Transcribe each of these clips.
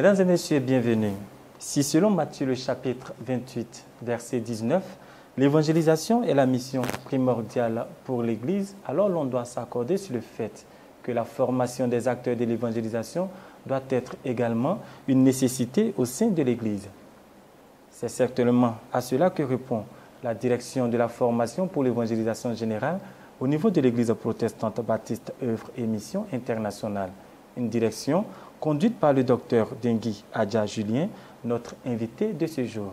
Mesdames et messieurs, bienvenue. Si selon Matthieu le chapitre 28, verset 19, l'évangélisation est la mission primordiale pour l'Église, alors l'on doit s'accorder sur le fait que la formation des acteurs de l'évangélisation doit être également une nécessité au sein de l'Église. C'est certainement à cela que répond la direction de la formation pour l'évangélisation générale au niveau de l'Église protestante baptiste œuvre et mission internationale. Une direction conduite par le docteur Dengui Adja Julien, notre invité de ce jour.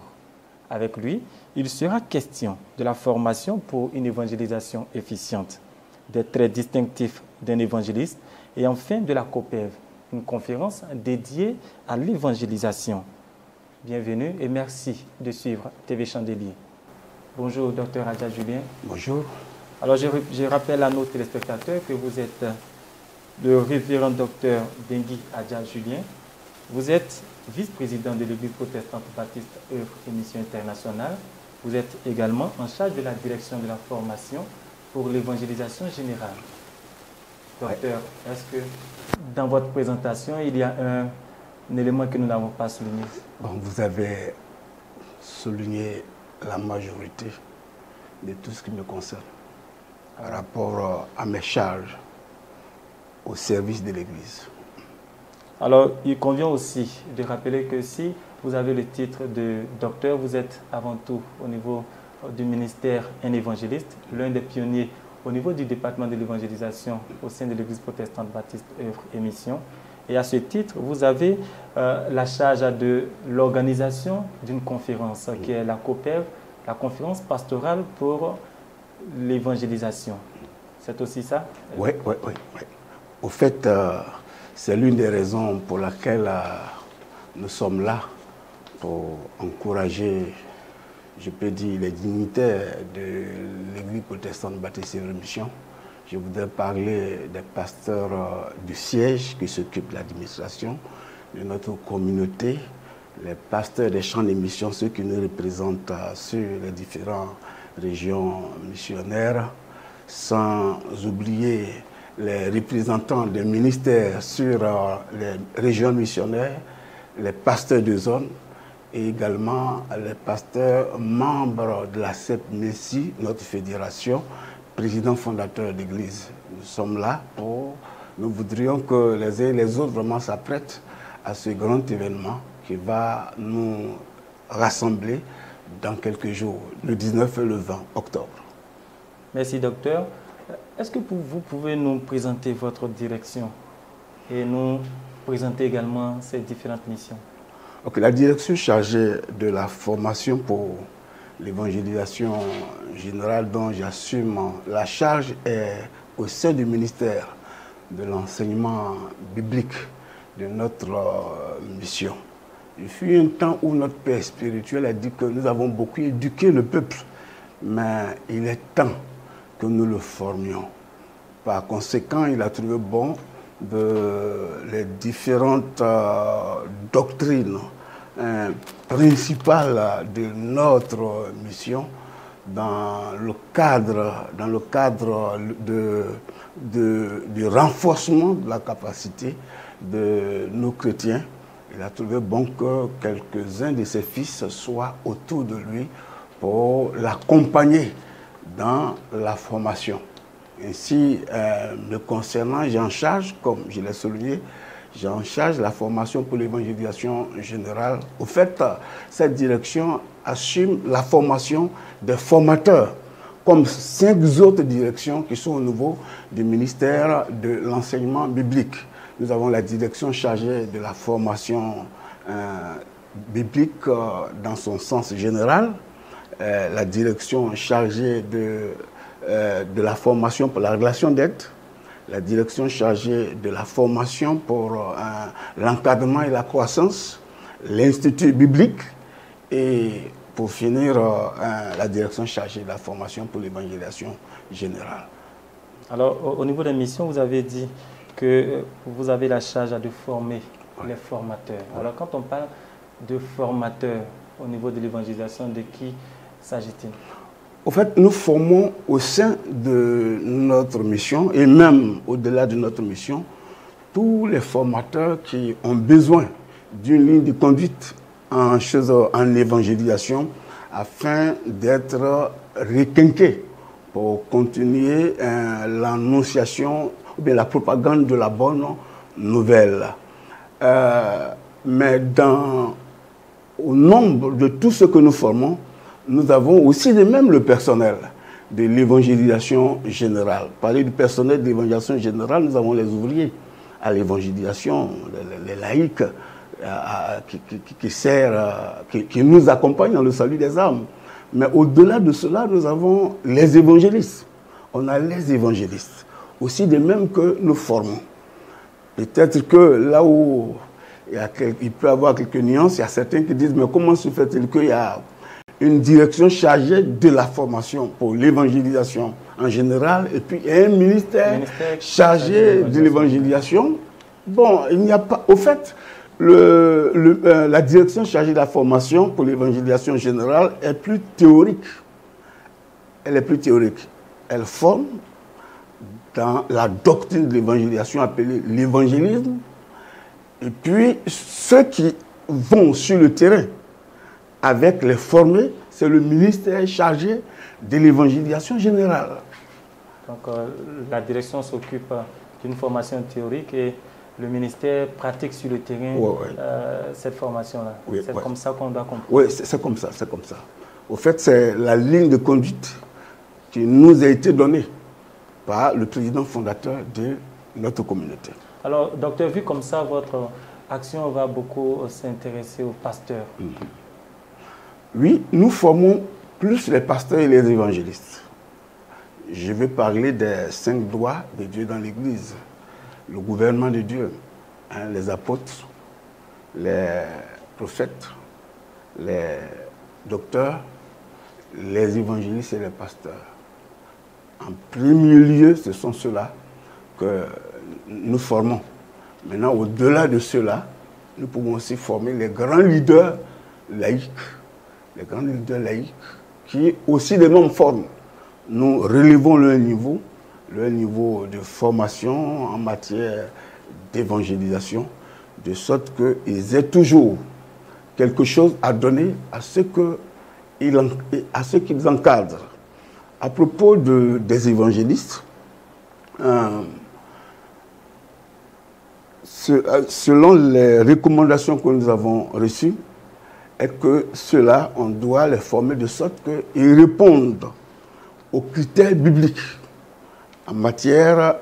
Avec lui, il sera question de la formation pour une évangélisation efficiente, des traits distinctifs d'un évangéliste et enfin de la COPEV, une conférence dédiée à l'évangélisation. Bienvenue et merci de suivre TV Chandelier. Bonjour, docteur Adja Julien. Bonjour. Alors, je rappelle à nos téléspectateurs que vous êtes le révérend docteur Dengui Adja Julien. Vous êtes vice-président de l'Église protestante baptiste œuvre et mission internationale. Vous êtes également en charge de la direction de la formation pour l'évangélisation générale. Docteur, est-ce que dans votre présentation, il y a un élément que nous n'avons pas souligné? Bon, vous avez souligné la majorité de tout ce qui me concerne par rapport à mes charges au service de l'Église. Alors, il convient aussi de rappeler que si vous avez le titre de docteur, vous êtes avant tout au niveau du ministère un évangéliste, l'un des pionniers au niveau du département de l'évangélisation au sein de l'Église protestante baptiste œuvre et mission. Et à ce titre, vous avez la charge de l'organisation d'une conférence qui est la COPEV, la conférence pastorale pour l'évangélisation. C'est aussi ça? Oui. Au fait, c'est l'une des raisons pour laquelle nous sommes là, pour encourager, je peux dire, les dignitaires de l'Église protestante baptiste œuvre et mission. Je voudrais parler des pasteurs du siège qui s'occupent de l'administration de notre communauté, les pasteurs des champs d'émission, ceux qui nous représentent sur les différentes régions missionnaires, sans oublier les représentants des ministères sur les régions missionnaires, les pasteurs de zone et également les pasteurs membres de la CEP-MESI, notre fédération, président fondateur d'Église. Nous sommes là pour... Nous voudrions que les uns et les autres vraiment s'apprêtent à ce grand événement qui va nous rassembler dans quelques jours, le 19 et le 20 octobre. Merci, docteur. Est-ce que vous pouvez nous présenter votre direction et nous présenter également ces différentes missions? Ok, la direction chargée de la formation pour l'évangélisation générale dont j'assume la charge est au sein du ministère de l'enseignement biblique de notre mission. Il fut un temps où notre père spirituel a dit que nous avons beaucoup éduqué le peuple, mais il est temps que nous le formions. Par conséquent, il a trouvé bon les différentes doctrines principales de notre mission dans le cadre du renforcement de la capacité de nos chrétiens. Il a trouvé bon que quelques-uns de ses fils soient autour de lui pour l'accompagner dans la formation. Ainsi, me concernant, j'ai en charge, comme je l'ai souligné, j'ai en charge la formation pour l'évangélisation générale. Au fait, cette direction assume la formation des formateurs, comme 5 autres directions qui sont au niveau du ministère de l'enseignement biblique. Nous avons la direction chargée de la formation biblique dans son sens général, la direction chargée de la formation pour la relation d'aide, la direction chargée de la formation pour l'encadrement et la croissance, l'Institut biblique et pour finir la direction chargée de la formation pour l'évangélisation générale. Alors au niveau des missions, vous avez dit que vous avez la charge de former les formateurs. Alors quand on parle de formateurs au niveau de l'évangélisation, de qui s'agit-il? Au fait, nous formons au sein de notre mission et même au-delà de notre mission tous les formateurs qui ont besoin d'une ligne de conduite en évangélisation afin d'être requinqués pour continuer l'annonciation ou bien la propagande de la bonne nouvelle. Mais au nombre de tout ce que nous formons, nous avons aussi même le personnel de l'évangélisation générale. Parler du personnel de l'évangélisation générale, nous avons les ouvriers à l'évangélisation, les laïcs qui nous accompagnent dans le salut des âmes. Mais au-delà de cela, nous avons les évangélistes. On a les évangélistes, aussi de même que nous formons. Peut-être que là où il peut y avoir quelques nuances, il y a certains qui disent, mais comment se fait-il qu'il y a une direction chargée de la formation pour l'évangélisation en général, et puis un ministère chargé de l'évangélisation? Bon, il n'y a pas... Au fait, la direction chargée de la formation pour l'évangélisation générale est plus théorique. Elle est plus théorique. Elle forme dans la doctrine de l'évangélisation appelée l'évangélisme. Et puis, ceux qui vont sur le terrain avec les formés, c'est le ministère chargé de l'évangélisation générale. Donc, la direction s'occupe d'une formation théorique et le ministère pratique sur le terrain cette formation-là. Oui, c'est comme ça qu'on doit comprendre. Oui, c'est comme ça, c'est comme ça. Au fait, c'est la ligne de conduite qui nous a été donnée par le président fondateur de notre communauté. Alors, docteur, vu comme ça, votre action va beaucoup s'intéresser aux pasteurs. Oui, nous formons plus les pasteurs et les évangélistes. Je vais parler des 5 droits de Dieu dans l'Église. Le gouvernement de Dieu, les apôtres, les prophètes, les docteurs, les évangélistes et les pasteurs. En premier lieu, ce sont ceux-là que nous formons. Maintenant, au-delà de ceux-là, nous pouvons aussi former les grands leaders laïcs. Les grands leaders laïcs qui aussi de même forment. Nous relevons leur niveau de formation en matière d'évangélisation, de sorte qu'ils aient toujours quelque chose à donner à ceux qu'ils encadrent. À propos des évangélistes, selon les recommandations que nous avons reçues, est que ceux-là, on doit les former de sorte qu'ils répondent aux critères bibliques en matière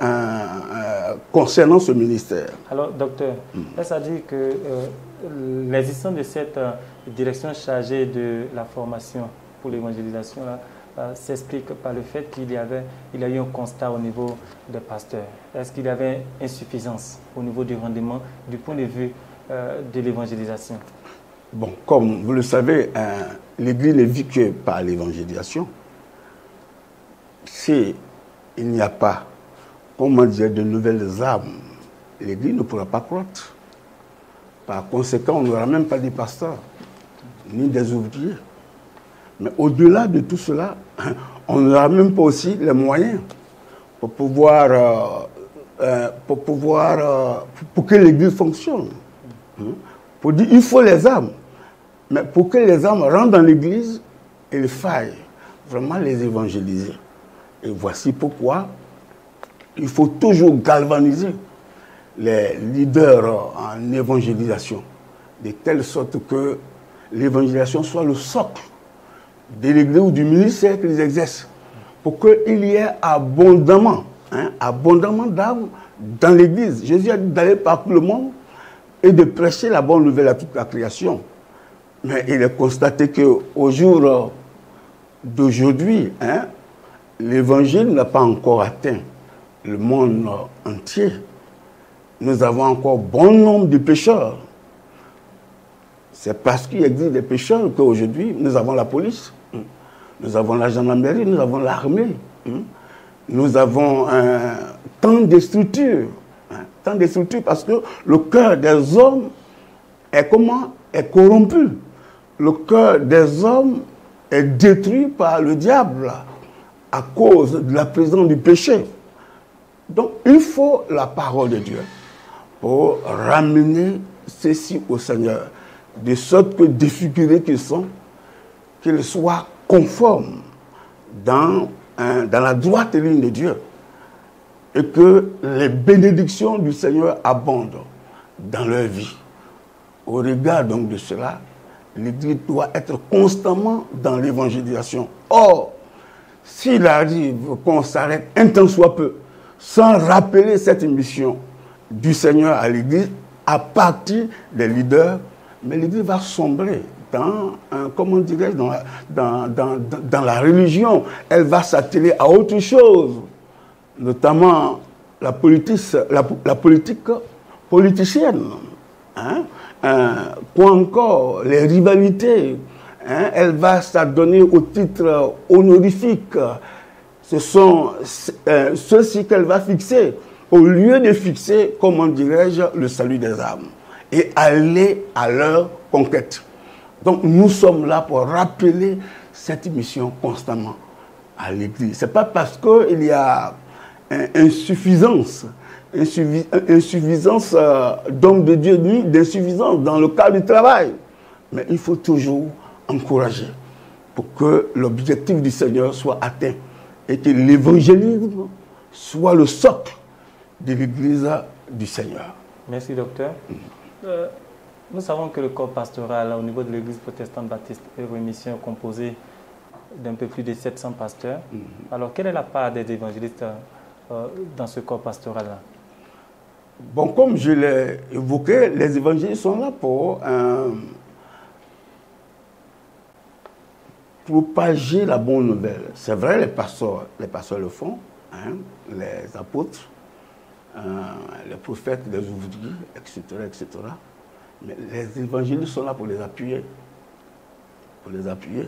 concernant ce ministère. Alors, docteur, ça dit que l'existence de cette direction chargée de la formation pour l'évangélisation s'explique par le fait qu'il y a eu un constat au niveau des pasteurs. Est-ce qu'il y avait insuffisance au niveau du rendement du point de vue de l'évangélisation? Bon, comme vous le savez, l'Église n'est vue que par l'évangélisation. S'il n'y a pas, comment dire, de nouvelles âmes, l'Église ne pourra pas croître. Par conséquent, on n'aura même pas des pasteurs, ni des ouvriers. Mais au-delà de tout cela, on n'aura même pas aussi les moyens pour que l'Église fonctionne. Pour dire, il faut les âmes. Mais pour que les âmes rentrent dans l'Église, il faille vraiment les évangéliser. Et voici pourquoi il faut toujours galvaniser les leaders en évangélisation, de telle sorte que l'évangélisation soit le socle de l'Église ou du ministère qu'ils exercent, pour qu'il y ait abondamment d'âmes dans l'Église. Jésus a dit d'aller partout le monde et de prêcher la bonne nouvelle à toute la création. Mais il est constaté qu'au jour d'aujourd'hui, l'évangile n'a pas encore atteint le monde entier. Nous avons encore bon nombre de pécheurs. C'est parce qu'il existe des pécheurs qu'aujourd'hui, nous avons la police, nous avons la gendarmerie, nous avons l'armée, nous avons tant de structures. Tant de structures parce que le cœur des hommes est corrompu. Le cœur des hommes est détruit par le diable à cause de la présence du péché. Donc, il faut la parole de Dieu pour ramener ceci au Seigneur, de sorte que défigurés qu'ils sont, qu'ils soient conformes dans la droite ligne de Dieu, et que les bénédictions du Seigneur abondent dans leur vie. Au regard donc de cela, l'Église doit être constamment dans l'évangélisation. Or, s'il arrive qu'on s'arrête un temps soit peu, sans rappeler cette mission du Seigneur à l'Église, à partir des leaders, mais l'Église va sombrer dans, comment dirais-je, dans la religion. Elle va s'atteler à autre chose, notamment la politique politicienne. Quoi encore, les rivalités. Elle va s'adonner au titre honorifique. Ce sont ceux-ci qu'elle va fixer, au lieu de fixer, comment dirais-je, le salut des âmes, et aller à leur conquête. Donc nous sommes là pour rappeler cette mission constamment à l'Église. Ce n'est pas parce qu'il y a insuffisance d'hommes de Dieu, ni d'insuffisance dans le cadre du travail. Mais il faut toujours encourager pour que l'objectif du Seigneur soit atteint et que l'évangélisme soit le socle de l'Église du Seigneur. Merci, docteur. Nous savons que le corps pastoral au niveau de l'Église protestante baptiste Œuvre et Mission est composé d'un peu plus de 700 pasteurs. Alors, quelle est la part des évangélistes dans ce corps pastoral-là? Bon, comme je l'ai évoqué, les évangélistes sont là pour propager la bonne nouvelle. C'est vrai, les pasteurs le font, les apôtres, les prophètes, les ouvriers, etc., etc. Mais les évangélistes sont là pour les appuyer. Pour les appuyer.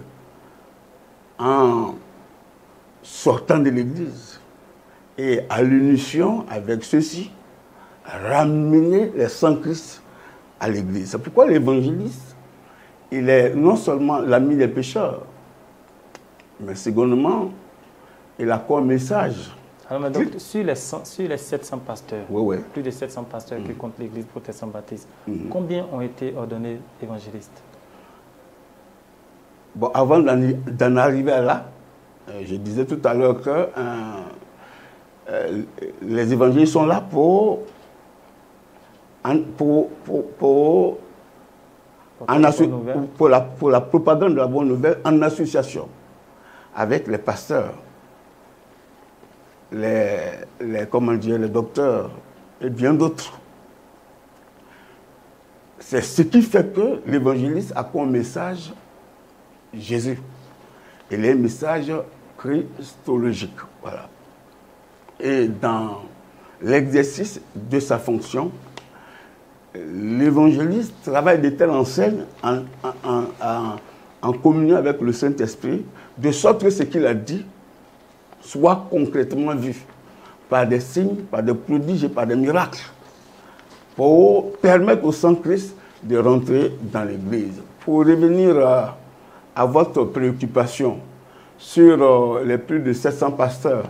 En sortant de l'Église et à l'unition avec ceux-ci, ramener les sans-Christ à l'Église. C'est pourquoi l'évangéliste, il est non seulement l'ami des pécheurs, mais secondement, il a comme message. Alors, donc, sur les 700 pasteurs, plus de 700 pasteurs qui comptent l'Église protestante baptiste, combien ont été ordonnés évangélistes? Bon, avant d'en arriver à là, je disais tout à l'heure que les évangélistes sont là pour la propagande de la bonne nouvelle en association avec les pasteurs, les docteurs et bien d'autres. C'est ce qui fait que l'évangéliste a comme message Jésus. Et les messages christologiques. Voilà. Et dans l'exercice de sa fonction, l'évangéliste travaille de telle enseigne en communion avec le Saint-Esprit, de sorte que ce qu'il a dit soit concrètement vu par des signes, par des prodiges et par des miracles, pour permettre au Saint-Christ de rentrer dans l'Église. Pour revenir à votre préoccupation sur les plus de 700 pasteurs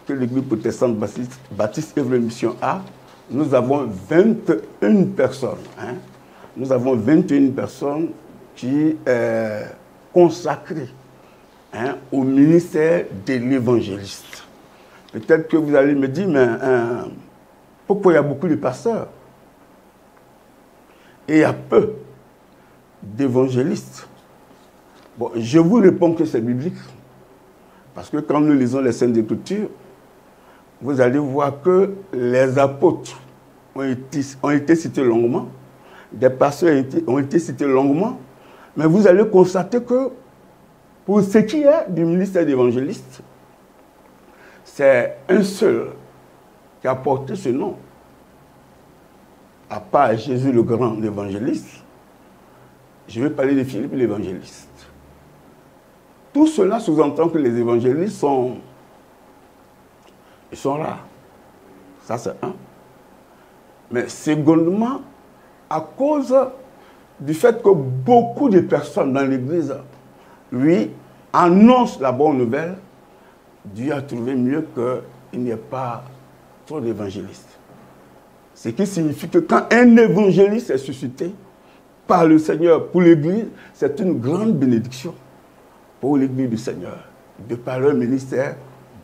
que l'Église protestante baptiste Œuvre et Mission a, nous avons 21 personnes. Nous avons 21 personnes qui sont consacrées au ministère de l'évangéliste. Peut-être que vous allez me dire, mais pourquoi il y a beaucoup de pasteurs et il y a peu d'évangélistes? Bon, je vous réponds que c'est biblique. Parce que quand nous lisons les Saintes Écritures, vous allez voir que les apôtres ont été cités longuement, des pasteurs ont été cités longuement, mais vous allez constater que pour ce qui est du ministère d'évangéliste, c'est un seul qui a porté ce nom. À part Jésus le grand évangéliste, je vais parler de Philippe l'évangéliste. Tout cela sous-entend que les évangélistes sont rares. Ça, c'est un. Mais secondement, à cause du fait que beaucoup de personnes dans l'Église, lui, annoncent la bonne nouvelle, Dieu a trouvé mieux qu'il n'y ait pas trop d'évangélistes. Ce qui signifie que quand un évangéliste est suscité par le Seigneur pour l'Église, c'est une grande bénédiction pour l'Église du Seigneur. De par leur ministère,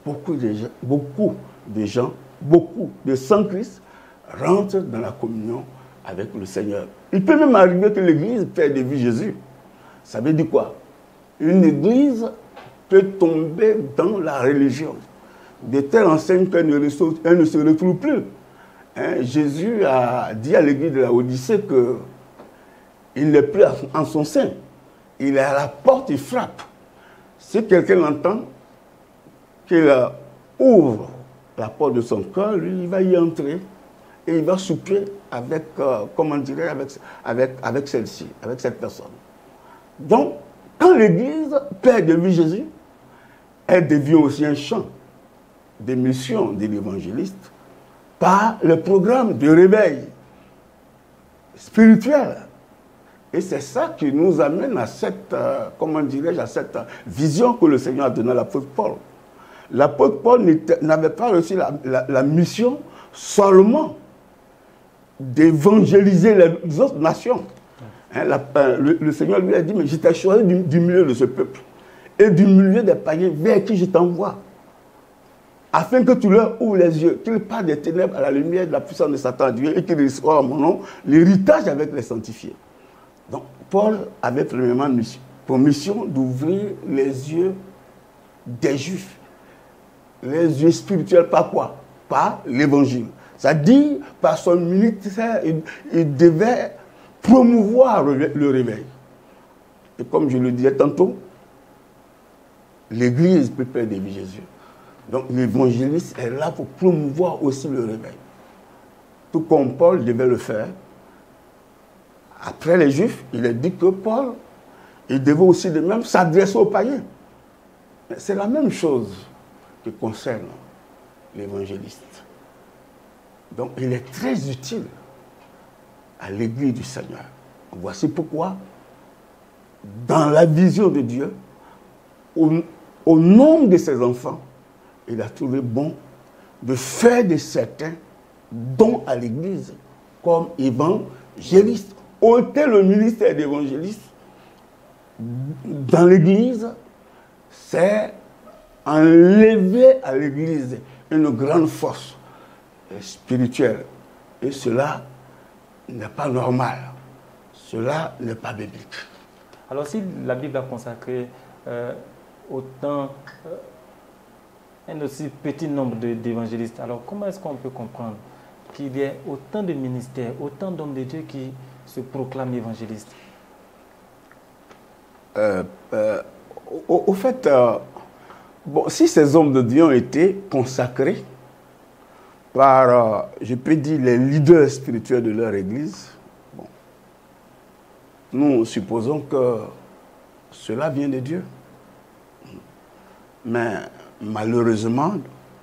beaucoup de gens, beaucoup de sans-Christ rentrent dans la communion avec le Seigneur. Il peut même arriver que l'Église perde de vue Jésus. Ça veut dire quoi? Une Église peut tomber dans la religion, de telle enseigne qu'elle ne se retrouve plus. Hein, Jésus a dit à l'église de la Odyssée qu'il n'est plus en son sein. Il est à la porte, il frappe. Si quelqu'un l'entend, qu'il ouvre la porte de son cœur, lui, il va y entrer et il va souper avec, comment dirait, avec celle-ci, avec cette personne. Donc, quand l'église perd de vue Jésus, elle devient aussi un champ de mission de l'évangéliste par le programme de réveil spirituel. Et c'est ça qui nous amène à cette, comment dirais-je, à cette vision que le Seigneur a donnée à l'apôtre Paul. L'apôtre Paul n'avait pas reçu la mission seulement d'évangéliser les autres nations. Hein, le Seigneur lui a dit, mais je t'ai choisi du milieu de ce peuple et du milieu des païens vers qui je t'envoie, afin que tu leur ouvres les yeux, qu'ils partent des ténèbres à la lumière de la puissance de Satan à Dieu et qu'ils reçoivent à mon nom l'héritage avec les sanctifiés. Donc, Paul avait premièrement pour mission d'ouvrir les yeux des Juifs. Les yeux spirituels, par quoi? Par l'évangile. C'est-à-dire, par son ministère, il devait promouvoir le réveil. Et comme je le disais tantôt, l'Église peut perdre Jésus. Donc l'évangéliste est là pour promouvoir aussi le réveil. Tout comme Paul devait le faire. Après les Juifs, il est dit que Paul, il devait aussi de même s'adresser aux païens. C'est la même chose qui concerne l'évangéliste. Donc il est très utile à l'Église du Seigneur. Voici pourquoi, dans la vision de Dieu, au nom de ses enfants, il a trouvé bon de faire de certains dons à l'Église comme évangélistes. Ôter le ministère d'évangéliste dans l'Église, c'est enlever à l'Église une grande force spirituelle. Et cela n'est pas normal. Cela n'est pas biblique. Alors si la Bible a consacré autant, un aussi petit nombre d'évangélistes, alors comment est-ce qu'on peut comprendre qu'il y ait autant de ministères, autant d'hommes de Dieu qui se proclament évangélistes? Au fait, bon, si ces hommes de Dieu ont été consacrés par, je peux dire, les leaders spirituels de leur église, bon, nous supposons que cela vient de Dieu. Mais malheureusement,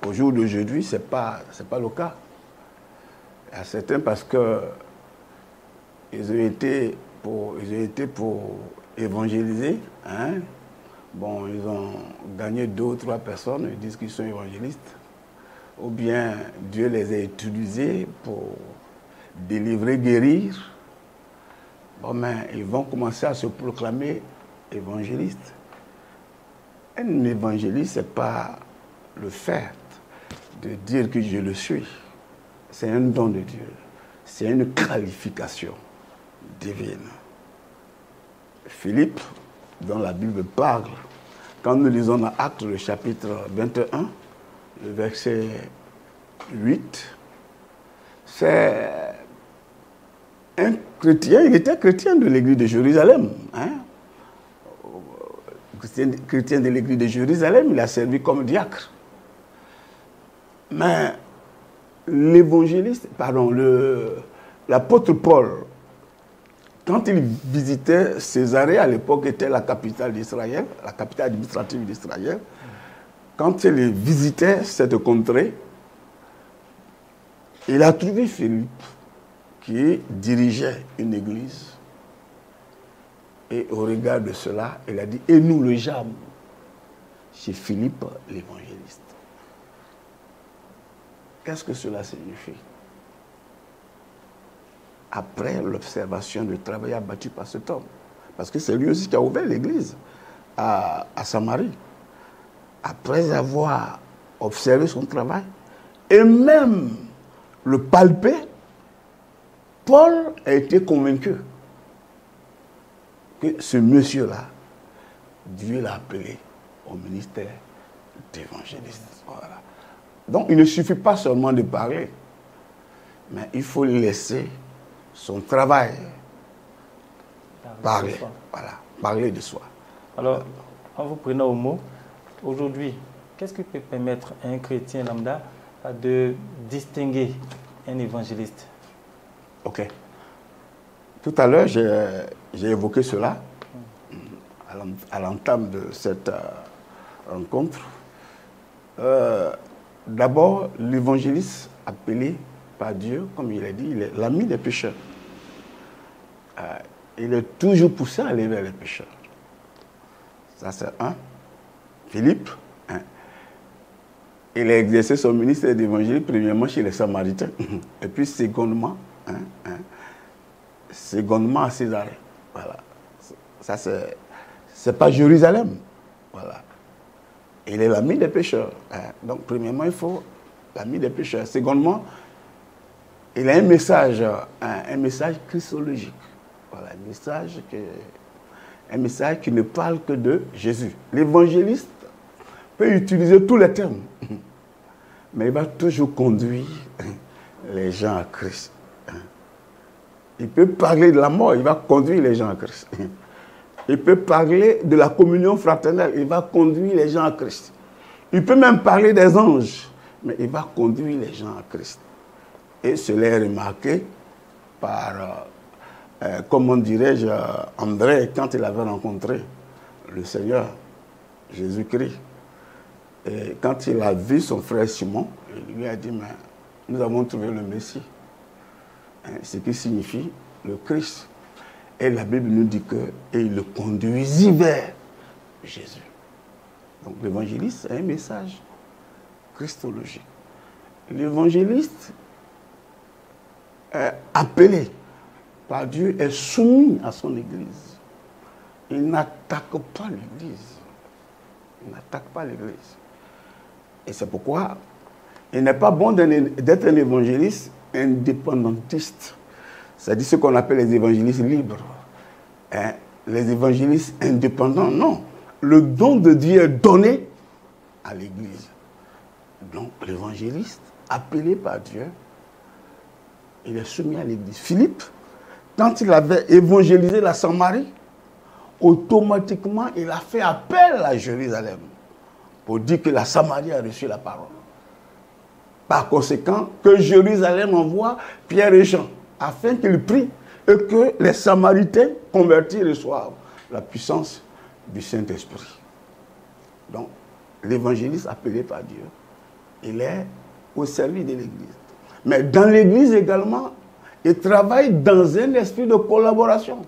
au jour d'aujourd'hui, ce n'est pas le cas. Il y a certains parce que ils ont été pour évangéliser. Hein? Bon, ils ont gagné 2 ou 3 personnes, ils disent qu'ils sont évangélistes. Ou bien Dieu les a utilisés pour délivrer, guérir. Bon, mais ils vont commencer à se proclamer évangélistes. Un évangéliste, ce n'est pas le fait de dire que je le suis. C'est un don de Dieu. C'est une qualification divine. Philippe, dont la Bible parle, quand nous lisons dans Actes, le chapitre 21, le verset 8, c'est un chrétien, il était chrétien de l'église de Jérusalem. Hein? Chrétien de l'église de Jérusalem, il a servi comme diacre. Mais l'apôtre Paul, quand il visitait Césarée, à l'époque était la capitale d'Israël, la capitale administrative d'Israël, quand il visitait cette contrée, il a trouvé Philippe qui dirigeait une église. Et au regard de cela, il a dit, et nous le j'aime chez Philippe l'évangéliste. Qu'est-ce que cela signifie? après l'observation du travail abattu par cet homme. Parce que c'est lui aussi qui a ouvert l'église à Samarie. Après avoir observé son travail et même le palper, Paul a été convaincu que ce monsieur-là, Dieu l'a appelé au ministère d'évangéliste. Voilà. Donc il ne suffit pas seulement de parler, mais il faut laisser son travail parler. Voilà, parler de soi. Alors, en vous prenant au mot, aujourd'hui, qu'est-ce qui peut permettre à un chrétien lambda de distinguer un évangéliste? Ok. Tout à l'heure, j'ai évoqué cela à l'entame de cette rencontre. D'abord, l'évangéliste appelé par Dieu, comme il a dit, il est l'ami des pécheurs. Il est toujours poussé à aller vers les pécheurs. Ça, c'est un. Philippe, hein, il a exercé son ministère d'évangile premièrement chez les Samaritains, et puis secondement à Césarée. Voilà. Ça, c'est pas Jérusalem. Voilà. Il est l'ami des pécheurs. Hein. Donc, premièrement, il faut l'ami des pécheurs. Secondement, il a un message christologique. Voilà, un message qui ne parle que de Jésus. L'évangéliste peut utiliser tous les termes, mais il va toujours conduire les gens à Christ. Il peut parler de la mort, il va conduire les gens à Christ. Il peut parler de la communion fraternelle, il va conduire les gens à Christ. Il peut même parler des anges, mais il va conduire les gens à Christ. Et cela est remarqué par, comment dirais-je, André, quand il avait rencontré le Seigneur Jésus-Christ. Et quand il a vu son frère Simon, il lui a dit, mais nous avons trouvé le Messie. Ce qui signifie le Christ. Et la Bible nous dit qu'il le conduisit vers Jésus. Donc l'évangéliste a un message christologique. L'évangéliste appelé par Dieu est soumis à son Église. Il n'attaque pas l'Église. Il n'attaque pas l'Église. Et c'est pourquoi il n'est pas bon d'être un évangéliste indépendantiste. C'est-à-dire ce qu'on appelle les évangélistes libres. Hein? Les évangélistes indépendants, non. Le don de Dieu est donné à l'Église. Donc l'évangéliste, appelé par Dieu, il est soumis à l'Église. Philippe, quand il avait évangélisé la Samarie, automatiquement, il a fait appel à Jérusalem pour dire que la Samarie a reçu la parole. Par conséquent, que Jérusalem envoie Pierre et Jean, afin qu'ils prient et que les Samaritains convertis reçoivent la puissance du Saint-Esprit. Donc, l'évangéliste appelé par Dieu, il est au service de l'Église. Mais dans l'Église également, il travaille dans un esprit de collaboration.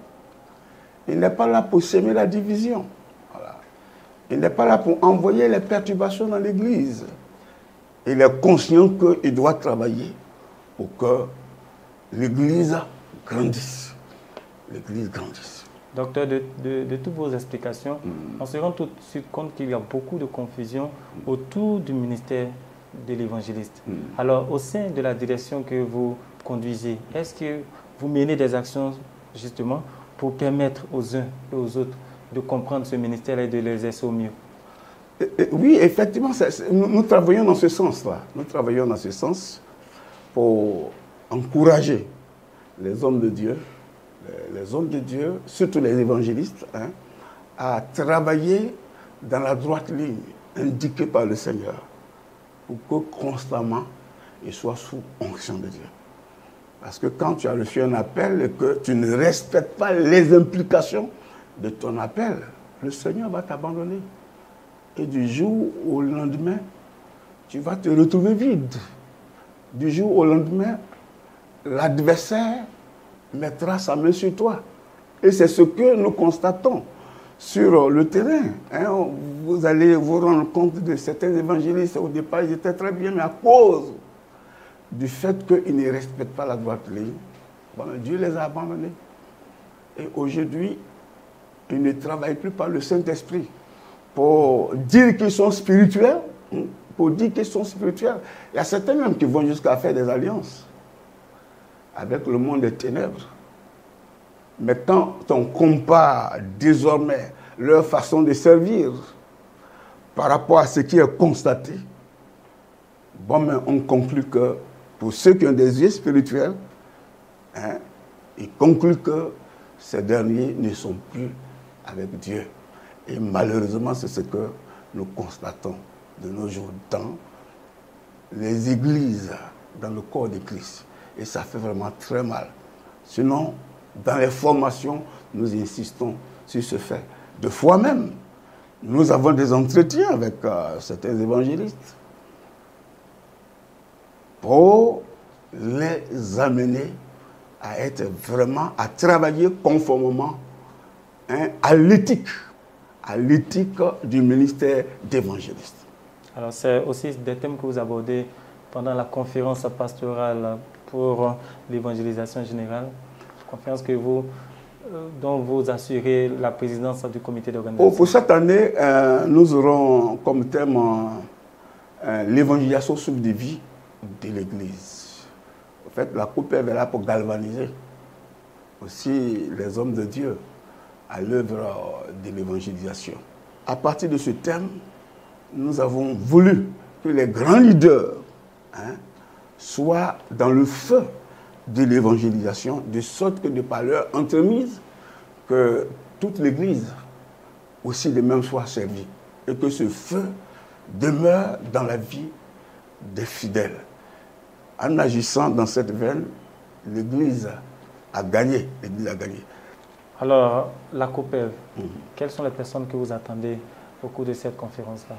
Il n'est pas là pour semer la division. Voilà. Il n'est pas là pour envoyer les perturbations dans l'Église. Il est conscient qu'il doit travailler pour que l'Église grandisse. L'Église grandisse. Docteur, de toutes vos explications, on se rend tout de suite compte qu'il y a beaucoup de confusion autour du ministère de l'évangéliste. Alors, au sein de la direction que vous conduisez, est-ce que vous menez des actions justement pour permettre aux uns et aux autres de comprendre ce ministère et de l'exercer au mieux? Oui, effectivement, nous travaillons dans ce sens-là. Nous travaillons dans ce sens pour encourager les hommes de Dieu, surtout les évangélistes, hein, à travailler dans la droite ligne indiquée par le Seigneur pour que constamment ils soient sous onction de Dieu. Parce que quand tu as reçu un appel et que tu ne respectes pas les implications de ton appel, le Seigneur va t'abandonner. Et du jour au lendemain, tu vas te retrouver vide. Du jour au lendemain, l'adversaire mettra sa main sur toi. Et c'est ce que nous constatons sur le terrain. Hein. Vous allez vous rendre compte de certains évangélistes. Au départ, ils étaient très bien, mais à cause du fait qu'ils ne respectent pas la droite ligne, Bon, Dieu les a abandonnés. Et aujourd'hui, ils ne travaillent plus par le Saint-Esprit pour dire qu'ils sont spirituels. Pour dire qu'ils sont spirituels. Il y a certains même qui vont jusqu'à faire des alliances avec le monde des ténèbres. Mais quand on compare désormais leur façon de servir par rapport à ce qui est constaté, bon, mais on conclut que pour ceux qui ont des yeux spirituels, ils concluent que ces derniers ne sont plus avec Dieu. Et malheureusement, c'est ce que nous constatons de nos jours dans les églises, dans le corps de Christ. Et ça fait vraiment très mal. Sinon, dans les formations, nous insistons sur ce fait. De fois même, nous avons des entretiens avec certains évangélistes pour les amener à être vraiment, à travailler conformément à l'éthique du ministère d'évangéliste. Alors, c'est aussi des thèmes que vous abordez pendant la conférence pastorale pour l'évangélisation générale, conférence dont vous assurez la présidence du comité d'organisation. Pour cette année, nous aurons comme thème l'évangélisation souffle de vie de l'Église. En fait, la coupe est là pour galvaniser aussi les hommes de Dieu à l'œuvre de l'évangélisation. À partir de ce thème, nous avons voulu que les grands leaders soient dans le feu de l'évangélisation, de sorte que de par leur entremise, que toute l'Église aussi de même soit servie, et que ce feu demeure dans la vie des fidèles. En agissant dans cette veine, l'Église a gagné. Alors, la COPEV, quelles sont les personnes que vous attendez au cours de cette conférence-là?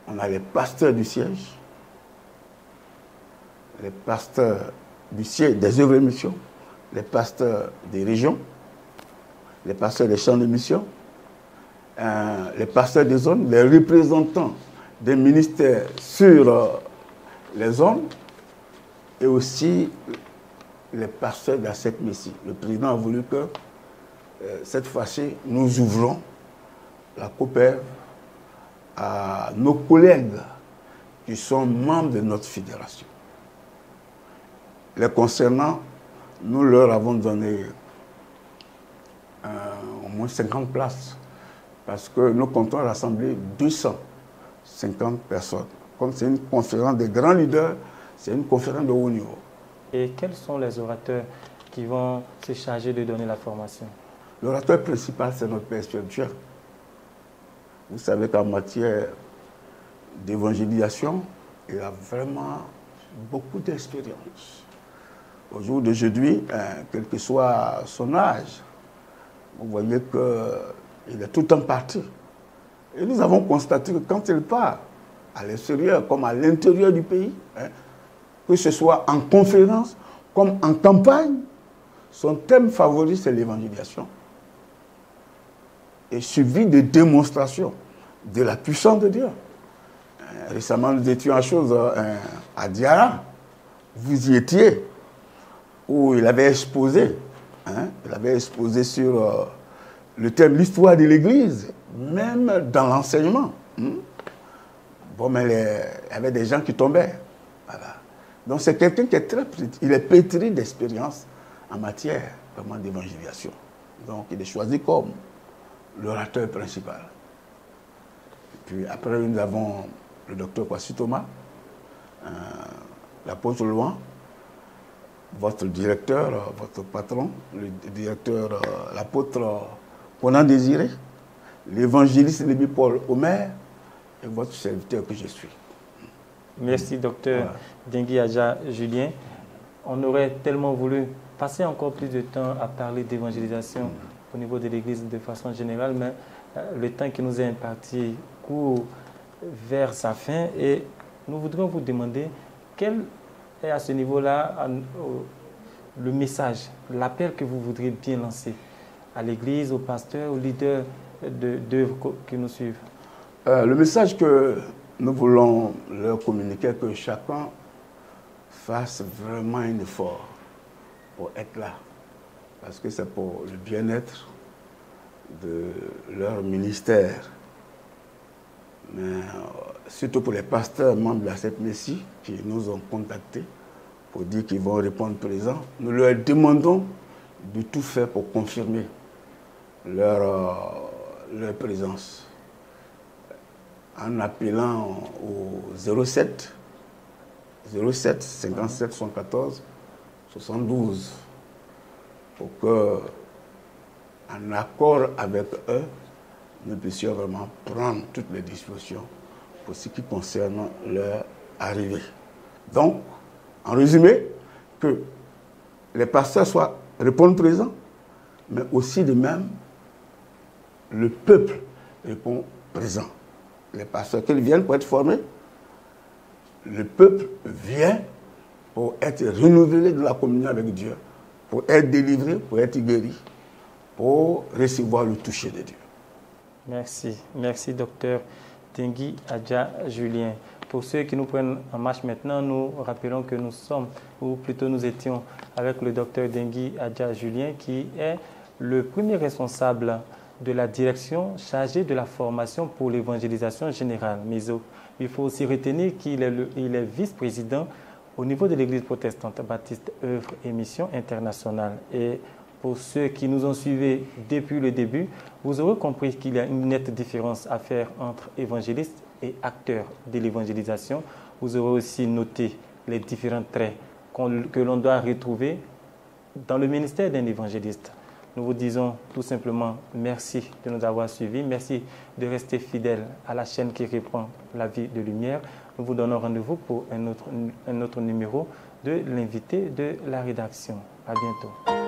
On a les pasteurs du siège, les pasteurs du siège des œuvres et missions, les pasteurs des régions, les pasteurs des champs de mission, les pasteurs des zones, les représentants des ministères sur les zones et aussi les pasteurs de la secte Messie. Le président a voulu que cette fois-ci, nous ouvrons la COPEV à nos collègues qui sont membres de notre fédération. Les concernant, nous leur avons donné au moins 50 places parce que nous comptons rassembler 250 personnes. Comme c'est une conférence des grands leaders, c'est une conférence de haut niveau. Et quels sont les orateurs qui vont se charger de donner la formation? L'orateur principal, c'est notre Père spirituel. Vous savez qu'en matière d'évangélisation, il a vraiment beaucoup d'expérience. Au jour d'aujourd'hui, quel que soit son âge, vous voyez qu'il est tout en parti. Et nous avons constaté que quand il part, à l'extérieur comme à l'intérieur du pays, que ce soit en conférence comme en campagne, son thème favori, c'est l'évangélisation. Et suivi de démonstrations de la puissance de Dieu. Récemment, nous étions à Diara. Vous y étiez, où il avait exposé. Il avait exposé sur le thème l'histoire de l'Église, même dans l'enseignement. Bon, mais il y avait des gens qui tombaient. Voilà. Donc c'est quelqu'un qui est il est pétri d'expérience en matière vraiment d'évangélisation. Donc il est choisi comme l'orateur principal. Et puis après, nous avons le docteur Kwasi Thomas, l'apôtre Loin, votre directeur, votre patron, le directeur, l'apôtre Conan Désiré, l'évangéliste Lévi Paul Omer et votre serviteur que je suis. Merci, docteur Dingui Adja Julien. On aurait tellement voulu passer encore plus de temps à parler d'évangélisation au niveau de l'Église de façon générale, mais le temps qui nous est imparti court vers sa fin et nous voudrions vous demander quel est à ce niveau-là le message, l'appel que vous voudriez bien lancer à l'Église, aux pasteurs, aux leaders d'œuvres qui nous suivent. Le message que nous voulons leur communiquer, que chacun fasse vraiment un effort pour être là. Parce que c'est pour le bien-être de leur ministère. Mais surtout pour les pasteurs membres de la CEPMESI qui nous ont contactés pour dire qu'ils vont répondre présent, nous leur demandons de tout faire pour confirmer leur présence. En appelant au 07 57 114 72 pour que, en accord avec eux, nous puissions vraiment prendre toutes les dispositions pour ce qui concerne leur arrivée. Donc, en résumé, que les pasteurs répondent présents, mais aussi de même, le peuple répond présent. Les pasteurs qu'ils viennent pour être formés, le peuple vient pour être renouvelé de la communion avec Dieu, pour être délivré, pour être guéri, pour recevoir le toucher de Dieu. Merci. Merci, docteur Dengui Adja Julien. Pour ceux qui nous prennent en marche maintenant, nous rappelons que nous sommes, ou plutôt nous étions avec le docteur Dengui Adja Julien, qui est le premier responsable de la direction chargée de la formation pour l'évangélisation générale. Mais il faut aussi retenir qu'il est vice-président au niveau de l'Église protestante baptiste œuvre et mission internationale. Et pour ceux qui nous ont suivis depuis le début, vous aurez compris qu'il y a une nette différence à faire entre évangélistes et acteurs de l'évangélisation. Vous aurez aussi noté les différents traits que l'on doit retrouver dans le ministère d'un évangéliste. Nous vous disons tout simplement merci de nous avoir suivis. Merci de rester fidèles à la chaîne qui reprend la vie de lumière. Nous vous donnons rendez-vous pour un autre numéro de l'invité de la rédaction. À bientôt.